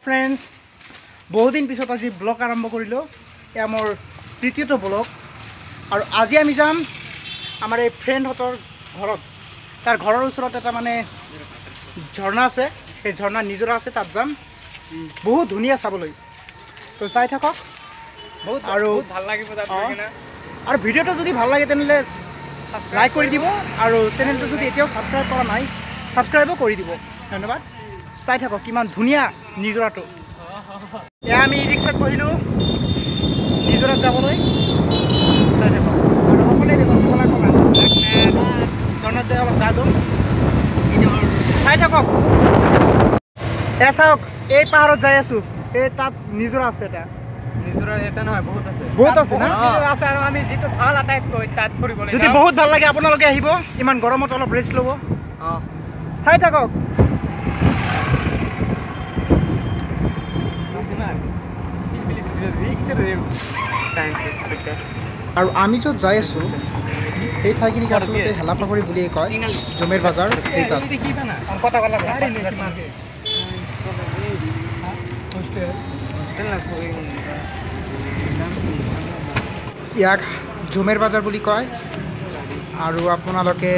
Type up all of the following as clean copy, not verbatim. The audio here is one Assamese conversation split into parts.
फ्रेंड्स बहुत दिन पिছত आज ब्लग आरम्भ करिलो या मोर तृतीयটো ब्लग और आज आमी जाम आमार ए फ्रेंड हतर घरत तार घरर उसरत एटा माने झरना आछे हे झरना निजरा आछे तात जाम बहुत धुनिया चाबलै तो चाइ थाকক बहुत ভাল লাগিব তাত কিনা और ভিডিওটো যদি ভাল লাগে তেনলে লাইক কৰি দিব और চেনেলটো যদি এতিয়াও সাবস্ক্ৰাইব কৰা নাই সাবস্ক্ৰাইবও কৰি দিব ধন্যবাদ চাই থাকক কিমান ধুনিয়া নিজৰাটো এয়া আমি ৰিক্সাত বহিলো নিজৰাত যাবলৈ চাই থাকক আৰু সকলোৱে দেখোন কলা কলা জনত যায় অলপ গা ধুম চাই থাকক এয়া চাওক এই পাহাৰত যাই আছো এই তাত নিজৰা আছে এটা নিজৰা এটা নহয় বহুত আছে না আছে আৰু আমি যেটো ভাল আটাইত কই তাত কৰিবলৈ যদি বহুত ভাল লাগে আপোনালোকে আহিব ইমান গৰমত অলপ ৰেষ্ট ল'ব চাই থাকক और आमी जो जाय आसो এই ঠাইখিনিক আসলতে হেলাপাগুৰি বুলি কয় জমেৰ বাজাৰ এইটা ইয়াক জমেৰ বাজাৰ বুলি কয় আৰু আপোনালোকে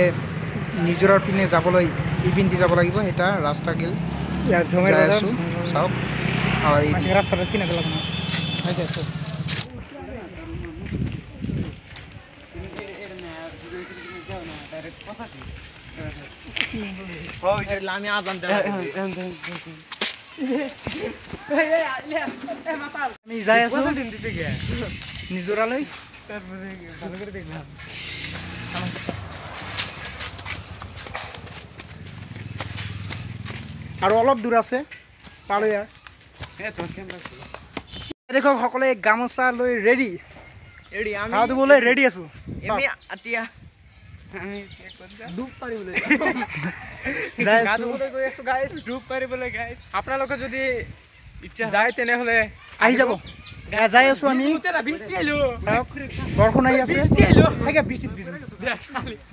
নিজৰাৰ পিনে যাবলৈ ইপিনদি যাব লাগিব এটা ৰাস্তা গিল ইয়াৰ জমেৰ বাজাৰ চাওক হয় ৰাস্তাটা কিনে গলা না আইছে তো আমি আজান আমি যাই আছো নিজৰালৈ ভালো করে দেখলাম আর অলপ দূর আছে পারো ইয়ার দেখো সকলে গামোচা লৈ রেডি রেডি আমি খাওয়া দিবলৈ রেডি আছো আমি আটিয়া আমি ডুব পারিবলৈ যাই আছো গৈ আছো গাইস ডুব পারিবলৈ গাইস আপোনালোকে যদি ইচ্ছা যায় তেনে হলে আহি যাব যাই আছো আমি বৃষ্টি আইলো বৰষুণ আহি আছে বৃষ্টি আইলো হেগে বৃষ্টিত ভিজো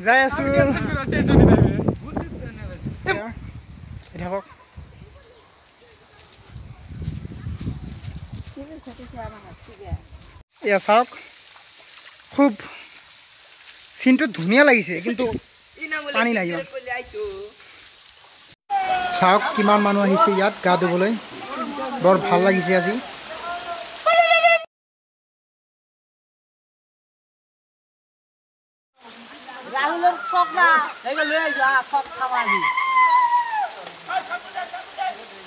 যাই আছো দেখক या চাওক খুব সিনটো ধুনিয়া লাগিছে কিন্তু পানী নাই চাওক কিমান মানুহ আহিছে ইয়াত গা ধুবলৈ বৰ ভাল লাগিছে আজি রাহুলের ফক না এইগো লৈ আইছো ফক খাওয়া দি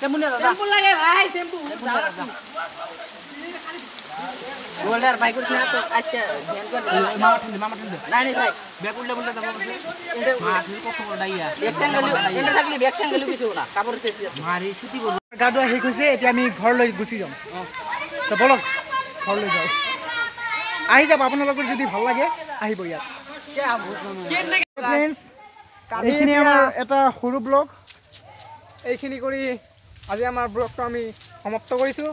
শ্যাম্পু লাগে ভাই শ্যাম্পু গোল্ডার বাইক করছ না তো আজকে ধ্যান করে মামা ঠেলে নাই নাই ভাই ব্যাক উল্টা উল্টা যাব বসে এন্ড মাছ কত বড় ডাইয়া ব্যাক স্যাঙ্গেল এন্ড থাকলে ব্যাক স্যাঙ্গেল কিছু না কাপড় সেফটি আছে মারি ছুটি করব গাদুয়া হে কইছে এতিয়া আমি ঘর লৈ গুছি যাম তো বলক ঘর লৈ যাও আহি যাব আপোনালোকৰ যদি ভাল লাগে আহিব ইয়াত ফ্ৰেন্ডস এইখিনি আমাৰ এটা সৰু ব্লগ এইখিনি কৰি আজি আমাৰ ব্লগটো আমি সমাপ্ত কৰিছো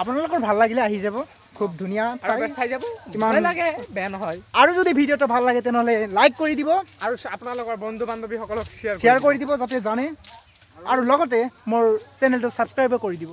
আপোনালোকৰ ভাল লাগিলে আহি যাব খুব ধুনিয়া ঠাই চাই যাব কিমান লাগে বেয়া নহয় আৰু যদি ভিডিওটো ভাল লাগে তেনহলে লাইক কৰি দিব আৰু আপোনালোকৰ বন্ধু বান্ধৱী সকলক শেয়াৰ কৰি দিব যাতে জানে আৰু লগতে মোৰ চেনেলটো সাবস্ক্ৰাইব কৰি দিব